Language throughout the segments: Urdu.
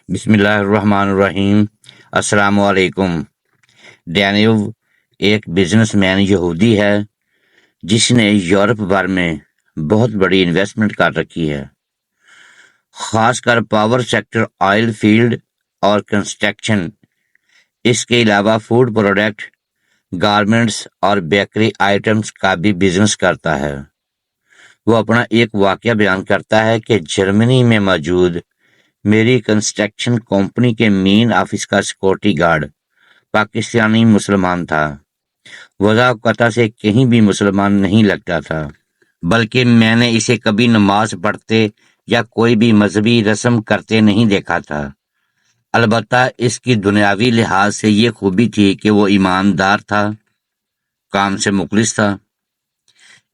بسم اللہ الرحمن الرحیم۔ السلام علیکم۔ ڈینیو ایک بزنس مین یہودی ہے جس نے یورپ بھر میں بہت بڑی انویسٹمنٹ کر رکھی ہے، خاص کر پاور سیکٹر، آئل فیلڈ اور کنسٹرکشن۔ اس کے علاوہ فوڈ پروڈکٹ، گارمنٹس اور بیکری آئٹمز کا بھی بزنس کرتا ہے۔ وہ اپنا ایک واقعہ بیان کرتا ہے کہ جرمنی میں موجود میری کنسٹرکشن کمپنی کے مین آفس کا سیکورٹی گارڈ پاکستانی مسلمان تھا۔ وضع قطع سے کہیں بھی مسلمان نہیں لگتا تھا، بلکہ میں نے اسے کبھی نماز پڑھتے یا کوئی بھی مذہبی رسم کرتے نہیں دیکھا تھا۔ البتہ اس کی دنیاوی لحاظ سے یہ خوبی تھی کہ وہ ایماندار تھا، کام سے مخلص تھا۔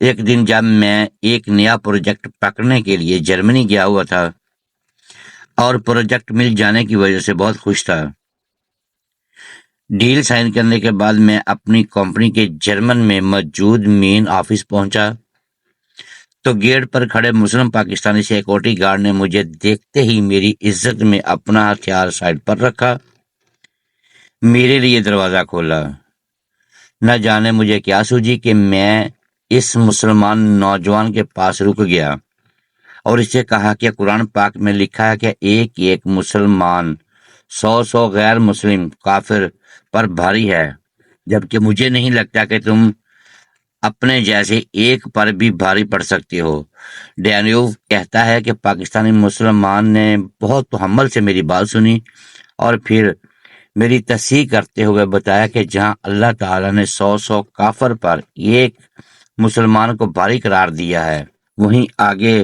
ایک دن جب میں ایک نیا پروجیکٹ پکڑنے کے لیے جرمنی گیا ہوا تھا اور پروجیکٹ مل جانے کی وجہ سے بہت خوش تھا، ڈیل سائن کرنے کے بعد میں اپنی کمپنی کے جرمن میں موجود مین آفس پہنچا تو گیٹ پر کھڑے مسلم پاکستانی سیکورٹی گارڈ نے مجھے دیکھتے ہی میری عزت میں اپنا ہتھیار سائڈ پر رکھا، میرے لیے دروازہ کھولا۔ نہ جانے مجھے کیا سوجی کہ میں اس مسلمان نوجوان کے پاس رک گیا اور اس سے کہا کہ قرآن پاک میں لکھا ہے کہ ایک ایک مسلمان 100 غیر مسلم کافر پر بھاری ہے، جبکہ مجھے نہیں لگتا کہ تم اپنے جیسے ایک پر بھی بھاری پڑ سکتے ہو۔ ڈینیو کہتا ہے کہ پاکستانی مسلمان نے بہت تحمل سے میری بات سنی اور پھر میری تصحیح کرتے ہوئے بتایا کہ جہاں اللہ تعالیٰ نے 100 کافر پر ایک مسلمان کو بھاری قرار دیا ہے، وہیں آگے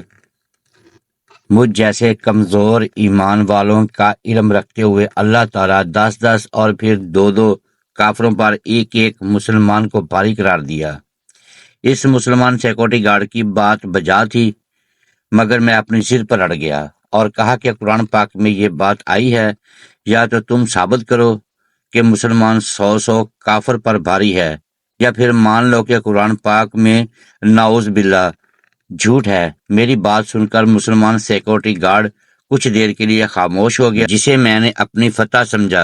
مجھ جیسے کمزور ایمان والوں کا علم رکھتے ہوئے اللہ تعالیٰ 10 اور پھر 2 کافروں پر ایک ایک مسلمان کو بھاری قرار دیا۔ اس مسلمان سیکورٹی گارڈ کی بات بجا تھی، مگر میں اپنی ضد پر اڑ گیا اور کہا کہ قرآن پاک میں یہ بات آئی ہے، یا تو تم ثابت کرو کہ مسلمان 100 کافر پر بھاری ہے، یا پھر مان لو کہ قرآن پاک میں نعوذ باللہ جھوٹ ہے۔ میری بات سن کر مسلمان سیکورٹی گارڈ کچھ دیر کے لیے خاموش ہو گیا، جسے میں نے اپنی فتح سمجھا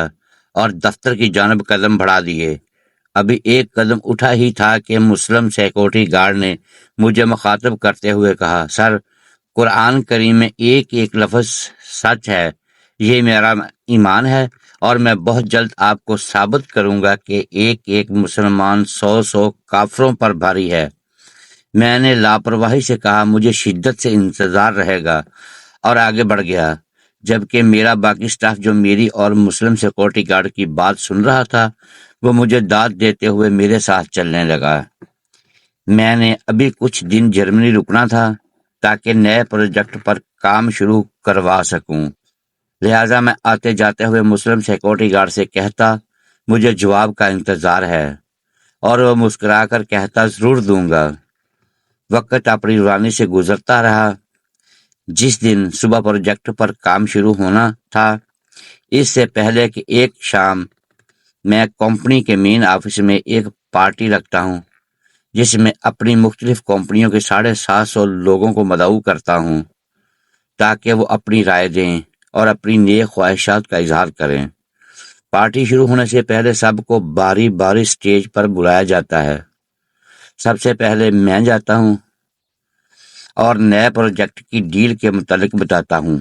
اور دفتر کی جانب قدم بڑھا دیے۔ ابھی ایک قدم اٹھا ہی تھا کہ مسلم سیکورٹی گارڈ نے مجھے مخاطب کرتے ہوئے کہا، سر، قرآن کریم میں ایک ایک لفظ سچ ہے، یہ میرا ایمان ہے اور میں بہت جلد آپ کو ثابت کروں گا کہ ایک ایک مسلمان 100 کافروں پر بھاری ہے۔ میں نے لاپرواہی سے کہا، مجھے شدت سے انتظار رہے گا، اور آگے بڑھ گیا، جبکہ میرا باقی سٹاف جو میری اور مسلم سیکورٹی گارڈ کی بات سن رہا تھا وہ مجھے داد دیتے ہوئے میرے ساتھ چلنے لگا۔ میں نے ابھی کچھ دن جرمنی رکنا تھا تاکہ نئے پروجیکٹ پر کام شروع کروا سکوں، لہٰذا میں آتے جاتے ہوئے مسلم سیکورٹی گارڈ سے کہتا مجھے جواب کا انتظار ہے، اور وہ مسکرا کر کہتا ضرور دوں گا۔ وقت اپنی روانی سے گزرتا رہا۔ جس دن صبح پروجیکٹ پر کام شروع ہونا تھا، اس سے پہلے کہ ایک شام میں کمپنی کے مین آفس میں ایک پارٹی رکھتا ہوں جس میں اپنی مختلف کمپنیوں کے 750 لوگوں کو مدعو کرتا ہوں تاکہ وہ اپنی رائے دیں اور اپنی نیک خواہشات کا اظہار کریں۔ پارٹی شروع ہونے سے پہلے سب کو باری باری سٹیج پر بلایا جاتا ہے۔ سب سے پہلے میں جاتا ہوں اور نئے پروجیکٹ کی ڈیل کے متعلق بتاتا ہوں۔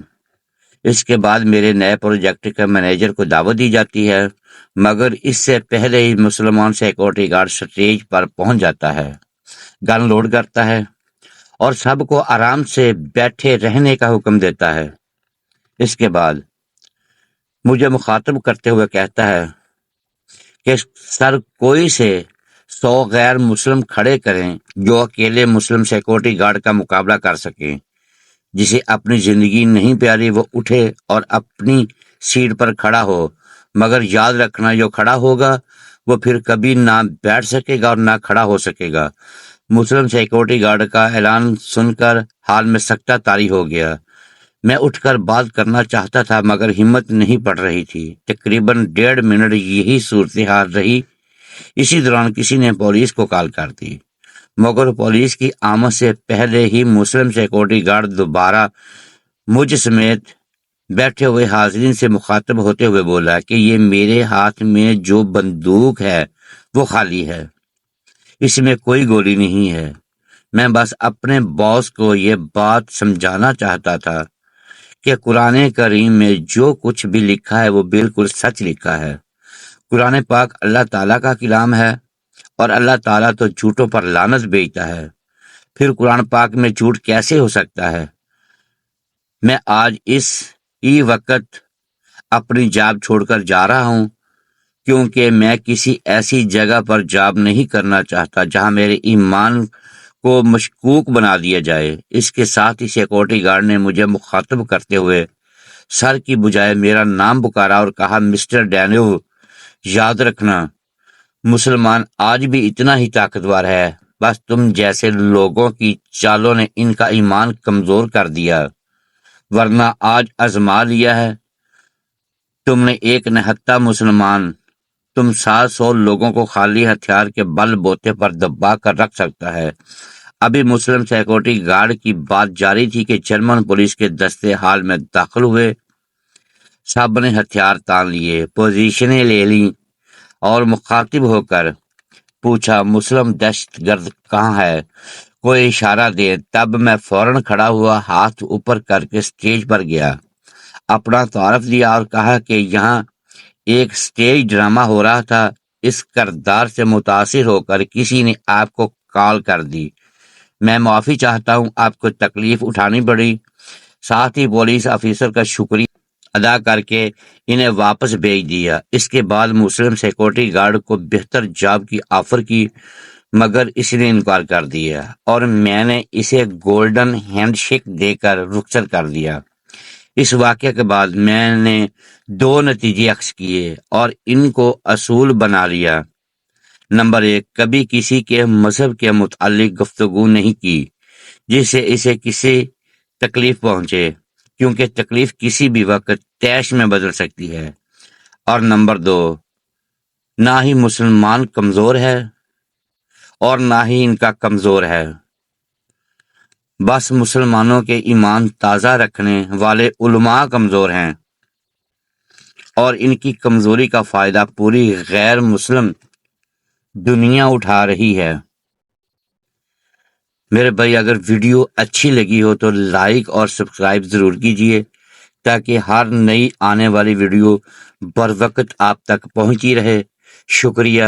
اس کے بعد میرے نئے پروجیکٹ کے مینیجر کو دعوت دی جاتی ہے، مگر اس سے پہلے ہی مسلمان سیکورٹی گارڈ سٹیج پر پہنچ جاتا ہے، گن لوڈ کرتا ہے اور سب کو آرام سے بیٹھے رہنے کا حکم دیتا ہے۔ اس کے بعد مجھے مخاطب کرتے ہوئے کہتا ہے کہ سر، کوئی سے 100 غیر مسلم کھڑے کریں جو اکیلے مسلم سیکورٹی گارڈ کا مقابلہ کر سکیں۔ جسے اپنی زندگی نہیں پیاری وہ اٹھے اور اپنی سیٹ پر کھڑا ہو، مگر یاد رکھنا جو کھڑا ہوگا وہ پھر کبھی نہ بیٹھ سکے گا اور نہ کھڑا ہو سکے گا۔ مسلم سیکورٹی گارڈ کا اعلان سن کر حال میں سکتہ طاری ہو گیا۔ میں اٹھ کر بات کرنا چاہتا تھا مگر ہمت نہیں پڑ رہی تھی۔ تقریباً 1.5 منٹ یہی صورتحال رہی۔ اسی دوران کسی نے پولیس کو کال کر دی، مگر پولیس کی آمد سے پہلے ہی مسلم سیکورٹی گارڈ دوبارہ مجھ سمیت بیٹھے ہوئے حاضرین سے مخاطب ہوتے ہوئے بولا کہ یہ میرے ہاتھ میں جو بندوق ہے وہ خالی ہے، اس میں کوئی گولی نہیں ہے۔ میں بس اپنے باس کو یہ بات سمجھانا چاہتا تھا کہ قرآن کریم میں جو کچھ بھی لکھا ہے وہ بالکل سچ لکھا ہے۔ قرآن پاک اللہ تعالیٰ کا کلام ہے اور اللہ تعالیٰ تو جھوٹوں پر لعنت بھیجتا ہے، پھر قرآن پاک میں جھوٹ کیسے ہو سکتا ہے؟ میں آج اس ہی وقت اپنی جاب چھوڑ کر جا رہا ہوں، کیونکہ میں کسی ایسی جگہ پر جاب نہیں کرنا چاہتا جہاں میرے ایمان کو مشکوک بنا دیا جائے۔ اس کے ساتھ ہی سیکورٹی گارڈ نے مجھے مخاطب کرتے ہوئے سر کی بجائے میرا نام پکارا اور کہا، مسٹر ڈینیو، یاد رکھنا مسلمان آج بھی اتنا ہی طاقتور ہے، بس تم جیسے لوگوں کی چالوں نے ان کا ایمان کمزور کر دیا، ورنہ آج آزما لیا ہے تم نے ایک نہتہ مسلمان۔ تم 700 لوگوں کو خالی ہتھیار کے بل بوتے پر دبا کر رکھ سکتا ہے۔ ابھی مسلم سیکورٹی گارڈ کی بات جاری تھی کہ جرمن پولیس کے دستے حال میں داخل ہوئے۔ سب نے ہتھیار تان لیے، پوزیشنیں لے لیں اور مخاطب ہو کر پوچھا، مسلم دہشت گرد کہاں ہے؟ کوئی اشارہ دے۔ تب میں فوراً کھڑا ہوا، ہاتھ اوپر کر کے سٹیج پر گیا، اپنا تعارف دیا اور کہا کہ یہاں ایک سٹیج ڈرامہ ہو رہا تھا۔ اس کردار سے متاثر ہو کر کسی نے آپ کو کال کر دی۔ میں معافی چاہتا ہوں آپ کو تکلیف اٹھانی پڑی۔ ساتھ ہی پولیس آفیسر کا شکریہ ادا کر کے انہیں واپس بھیج دیا۔ اس کے بعد مسلم سیکورٹی گارڈ کو بہتر جاب کی آفر کی، مگر اس نے انکار کر دیا اور میں نے اسے گولڈن ہینڈ شیک دے کر رخصت کر دیا۔ اس واقعے کے بعد میں نے 2 نتیجے اخذ کیے اور ان کو اصول بنا لیا۔ نمبر 1، کبھی کسی کے مذہب کے متعلق گفتگو نہیں کی جس سے اسے کسی تکلیف پہنچے، کیونکہ تکلیف کسی بھی وقت طیش میں بدل سکتی ہے۔ اور نمبر 2، نہ ہی مسلمان کمزور ہے اور نہ ہی ان کا کمزور ہے، بس مسلمانوں کے ایمان تازہ رکھنے والے علماء کمزور ہیں اور ان کی کمزوری کا فائدہ پوری غیر مسلم دنیا اٹھا رہی ہے۔ میرے بھائی، اگر ویڈیو اچھی لگی ہو تو لائک اور سبسکرائب ضرور کیجیے تاکہ ہر نئی آنے والی ویڈیو بر وقت آپ تک پہنچی رہے۔ شکریہ۔